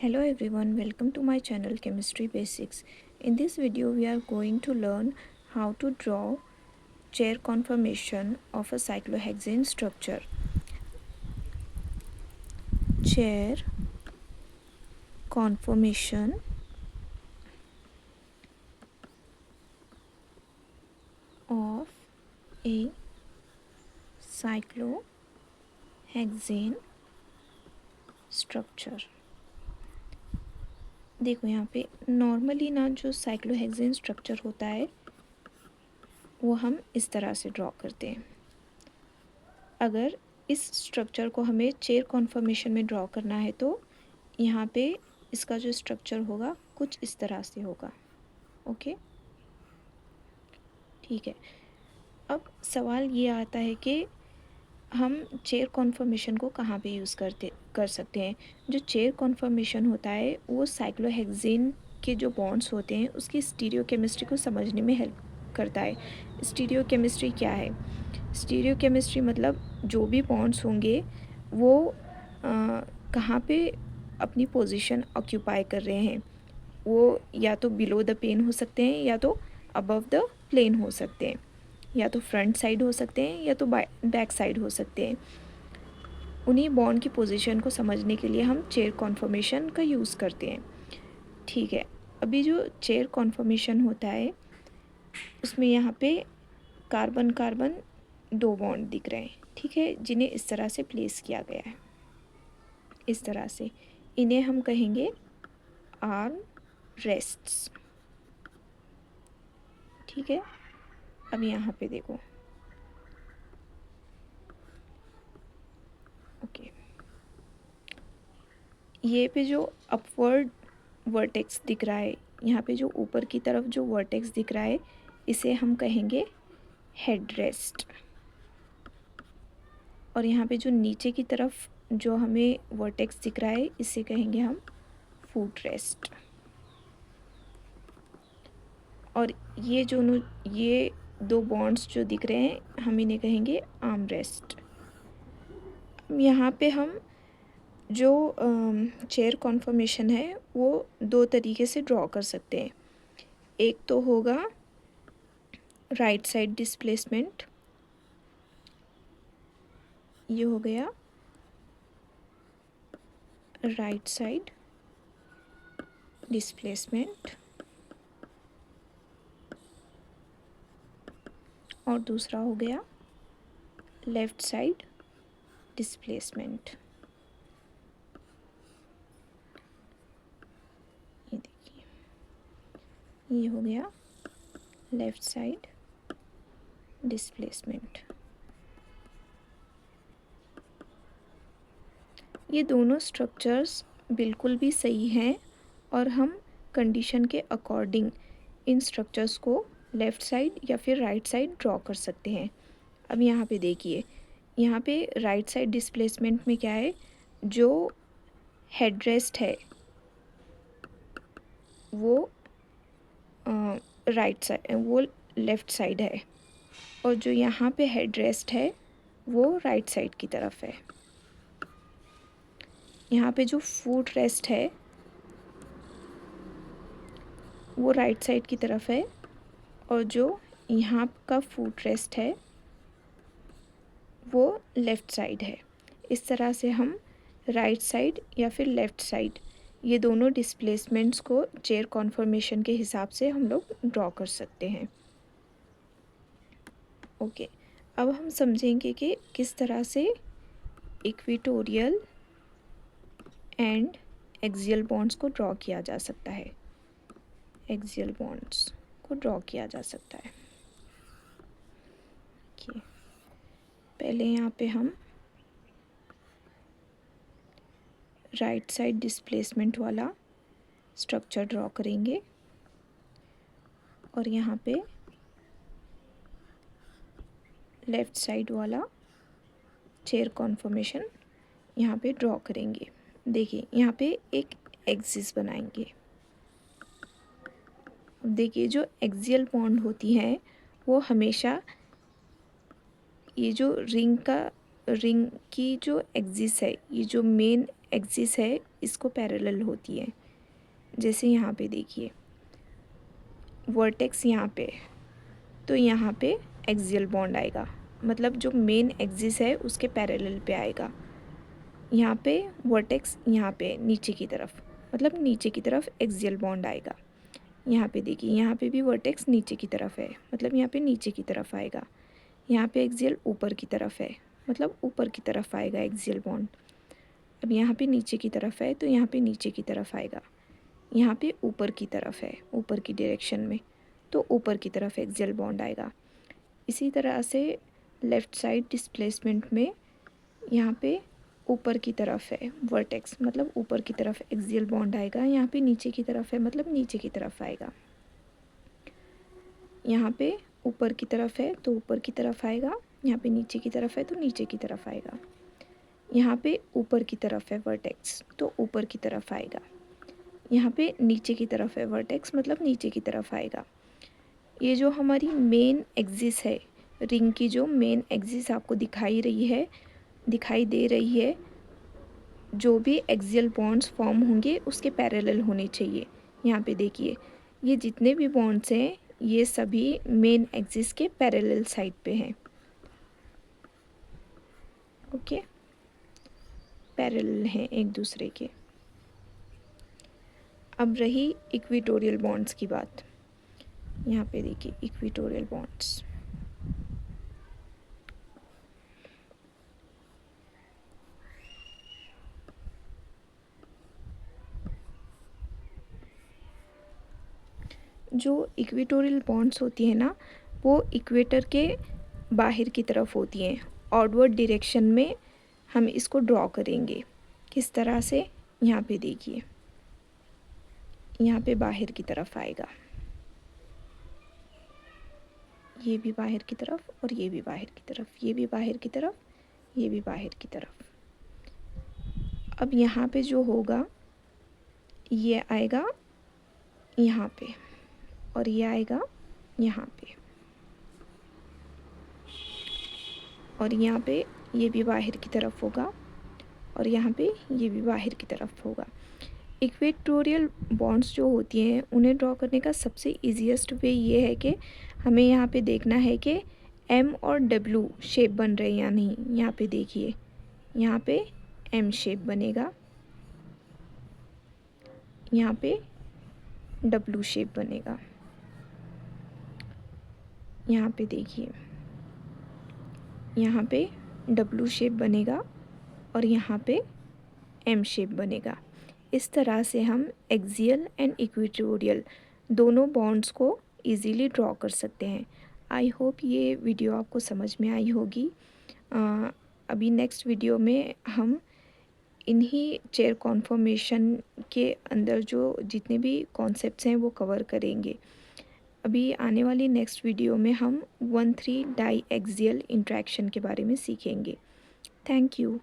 Hello everyone, welcome to my channel Chemistry Basics. In this video we are going to learn how to draw chair conformation of a cyclohexane structure. Chair conformation of a cyclohexane structure. देखो यहाँ पे normally ना जो cyclohexane structure होता है वो हम इस तरह से ड्रॉ करते हैं। अगर इस स्ट्रक्चर को हमें चेयर कॉन्फर्मेशन में ड्रॉ करना है तो यहाँ पे इसका जो स्ट्रक्चर होगा कुछ इस तरह से होगा। ओके, ठीक है। अब सवाल ये आता है कि हम चेयर कॉन्फर्मेशन को कहाँ पे यूज़ कर सकते हैं। जो चेयर कॉन्फर्मेशन होता है वो साइक्लोहेक्सेन के जो बॉन्ड्स होते हैं उसकी स्टीरियोकेमिस्ट्री को समझने में हेल्प करता है। स्टीरियोकेमिस्ट्री क्या है? स्टीरियोकेमिस्ट्री मतलब जो भी बॉन्ड्स होंगे वो कहाँ पे अपनी पोजीशन ऑक्यूपाई कर रहे हैं। वो या तो बिलो द प्लेन हो सकते हैं या तो अबव द प्लेन हो सकते हैं, या तो फ्रंट साइड हो सकते हैं या तो बैक साइड हो सकते हैं। उन्हीं बॉन्ड की पोजीशन को समझने के लिए हम चेयर कॉन्फर्मेशन का यूज़ करते हैं। ठीक है, अभी जो चेयर कॉन्फर्मेशन होता है उसमें यहाँ पे कार्बन कार्बन दो बॉन्ड दिख रहे हैं, ठीक है, जिन्हें इस तरह से प्लेस किया गया है। इस तरह से इन्हें हम कहेंगे आर्म रेस्ट्स। ठीक है, अब यहाँ पे देखो, ओके, ये पे जो अपवर्ड वर्टेक्स दिख रहा है, यहाँ पे जो ऊपर की तरफ जो वर्टेक्स दिख रहा है इसे हम कहेंगे हेड रेस्ट। और यहाँ पे जो नीचे की तरफ जो हमें वर्टेक्स दिख रहा है इसे कहेंगे हम फुट रेस्ट। और ये दो बॉन्ड्स जो दिख रहे हैं हम इन्हें कहेंगे आर्म रेस्ट। यहाँ पे हम जो चेयर कॉन्फर्मेशन है वो दो तरीके से ड्रॉ कर सकते हैं। एक तो होगा राइट साइड डिस्प्लेसमेंट, ये हो गया राइट साइड डिस्प्लेसमेंट, और दूसरा हो गया लेफ़्ट साइड डिस्प्लेसमेंट। ये देखिए, ये हो गया लेफ़्ट साइड डिस्प्लेसमेंट। ये दोनों स्ट्रक्चर्स बिल्कुल भी सही हैं और हम कंडीशन के अकॉर्डिंग इन स्ट्रक्चर्स को लेफ़्ट साइड या फिर राइट साइड ड्रॉ कर सकते हैं। अब यहाँ पे देखिए, यहाँ पे राइट साइड डिस्प्लेसमेंट में क्या है, जो हेड रेस्ट है वो राइट साइड, वो लेफ़्ट साइड है, और जो यहाँ पे हेड रेस्ट है वो राइट साइड की तरफ है। यहाँ पे जो फुट रेस्ट है वो राइट साइड की तरफ है, और जो यहाँ का फुट रेस्ट है वो लेफ़्ट साइड है। इस तरह से हम राइट साइड या फिर लेफ़्ट साइड ये दोनों डिस्प्लेसमेंट्स को चेयर कॉन्फर्मेशन के हिसाब से हम लोग ड्रॉ कर सकते हैं। ओके, अब हम समझेंगे कि किस तरह से इक्वेटोरियल एंड एक्सियल बॉन्ड्स को ड्रॉ किया जा सकता है। एक्सियल बॉन्ड्स को ड्रॉ किया जा सकता है। पहले यहाँ पे हम राइट साइड डिस्प्लेसमेंट वाला स्ट्रक्चर ड्रॉ करेंगे और यहाँ पे लेफ़्ट साइड वाला चेयर कॉन्फर्मेशन यहाँ पे ड्रॉ करेंगे। देखिए, यहाँ पे एक एक्सिस बनाएंगे। देखिए, जो एक्सियल बॉन्ड होती हैं वो हमेशा ये जो रिंग की जो एक्सिस है, ये जो मेन एक्सिस है इसको पैरेलल होती है। जैसे यहाँ पे देखिए वर्टेक्स यहाँ पे, तो यहाँ पे एक्सियल बॉन्ड आएगा, मतलब जो मेन एक्सिस है उसके पैरेलल पे आएगा। यहाँ पे वर्टेक्स यहाँ पे नीचे की तरफ, मतलब नीचे की तरफ एक्सियल बॉन्ड आएगा। यहाँ पे देखिए यहाँ पे भी वर्टेक्स नीचे की तरफ है, मतलब यहाँ पे नीचे की तरफ आएगा। यहाँ पे एक्सियल ऊपर की तरफ है, मतलब ऊपर की तरफ आएगा एक्सियल बॉन्ड। अब यहाँ पे नीचे की तरफ है तो यहाँ पे नीचे की तरफ आएगा। यहाँ पे ऊपर की तरफ है, ऊपर की डायरेक्शन में, तो ऊपर की तरफ एक्सियल बॉन्ड आएगा। इसी तरह से लेफ़्ट साइड डिस्प्लेसमेंट में यहाँ पे ऊपर की तरफ है वर्टेक्स, मतलब ऊपर की तरफ एक्सियल बॉन्ड आएगा। यहाँ पे नीचे की तरफ है, मतलब नीचे की तरफ आएगा। यहाँ पे ऊपर की तरफ है तो ऊपर की तरफ आएगा, यहाँ पे नीचे की तरफ है तो नीचे की तरफ आएगा। यहाँ पे ऊपर की तरफ है वर्टेक्स तो ऊपर की तरफ आएगा। यहाँ पे नीचे की तरफ है वर्टेक्स, मतलब नीचे की तरफ आएगा। ये जो हमारी मेन एक्सिस है, रिंग की जो मेन एक्सिस आपको दिखाई दे रही है, जो भी एक्सियल बॉन्ड्स फॉर्म होंगे उसके पैरेलल होने चाहिए। यहाँ पे देखिए ये जितने भी बॉन्ड्स हैं ये सभी मेन एक्सिस के पैरेलल साइड पे हैं। ओके, पैरेलल हैं एक दूसरे के। अब रही इक्वेटोरियल बॉन्ड्स की बात। यहाँ पे देखिए इक्वेटोरियल बॉन्ड्स, जो इक्वेटोरियल बॉन्ड्स होती है ना, वो इक्वेटर के बाहर की तरफ होती हैं। ऑडवर्ड डायरेक्शन में हम इसको ड्रॉ करेंगे। किस तरह से, यहाँ पे देखिए यहाँ पे बाहर की तरफ आएगा, ये भी बाहर की तरफ और ये भी बाहर की तरफ, ये भी बाहर की तरफ, ये भी बाहर की तरफ। अब यहाँ पे जो होगा ये आएगा यहाँ पे और ये आएगा यहाँ पे, और यहाँ पे ये भी बाहर की तरफ होगा और यहाँ पे ये भी बाहर की तरफ होगा। इक्वेटोरियल बॉन्ड्स जो होती हैं उन्हें ड्रॉ करने का सबसे इजीएस्ट वे ये है कि हमें यहाँ पे देखना है कि एम और डब्ल्यू शेप बन रहे हैं या नहीं। यहाँ पे देखिए यहाँ पे एम शेप बनेगा, यहाँ पे डब्ल्यू शेप बनेगा। यहाँ पे देखिए यहाँ पे डब्ल्यू शेप बनेगा और यहाँ पे एम शेप बनेगा। इस तरह से हम एक्सियल एंड इक्वेटोरियल दोनों बॉन्ड्स को इजीली ड्रॉ कर सकते हैं। आई होप ये वीडियो आपको समझ में आई होगी। अभी नेक्स्ट वीडियो में हम इन्हीं चेयर कॉन्फॉर्मेशन के अंदर जो जितने भी कॉन्सेप्ट्स हैं वो कवर करेंगे। अभी आने वाली नेक्स्ट वीडियो में हम 1,3 डाई एक्सियल इंट्रैक्शन के बारे में सीखेंगे। Thank you.